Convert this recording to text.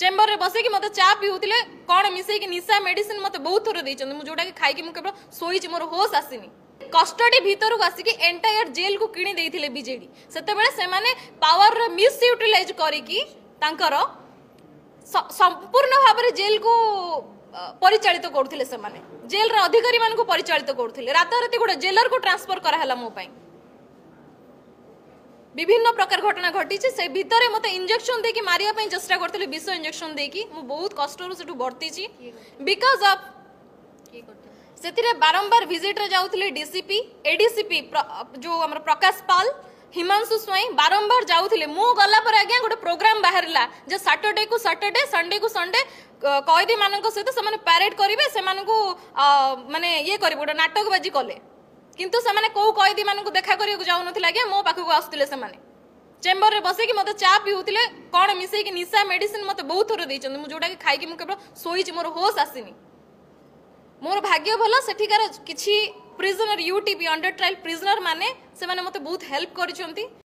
Chamber रे बसे कि मते चा पिउतिले कोन मिसै कि निशा मेडिसिन मते बहुत थोर दैछन मु जोटा कि खाइ कि मु केवल सोइछि मोर होश आसीनी कस्टडी भीतर को आसिक एंटायर जेल को किणी देइथिले बीजेडी सेते बेले से माने पावर रे मिस यूटिलाइज करिकि तांकर संपूर्ण भाव में जेल को परिचालित करुथिले से माने जेल रे अधिकारी मान को परिचालित करुथिले राताराती गोटे जेलर को ट्रांसफर कराला मो पई विभिन्न प्रकार घटना घटी से भितर मते इंजेक्शन देकी मारिया पई चेष्टा करथिले विष इंजेक्शन देकी मु बहुत कष्ट रु सेटु बर्ती छी बिकॉज ऑफ सेतिरे बारंबार विजिट रे जाउथिले डीसीपी एडीसीपी जो हमर प्रकाश पाल हिमांशु स्वाई बारंबार जाउथिले मु गला पर आज्ञा गोटे प्रोग्राम बाहरला जे सैटरडे को सैटरडे संडे को संडे कैदी मानक सहित से माने पैरेड करिवे से मानकु माने ये करिवे गोटे नाटकबाजी कले किंतु से माने को कैदी मानकु देखा करियो जाउ नथिला आज्ञा मो पाखु आसुतिले से माने चेम्बर रे बसे कि मते चा पिउतिले कोन मिसै कि निशा मेडिसिन मते बहुत थोर दैछन मु जोटा कि खाइ कि मु केवल सोइछि मोर होश आसीनी मोर भाग्य भला सेठिकार किछि prisoner UTV under trial prisoner माने से माने मते बहुत हेल्प करिसंती।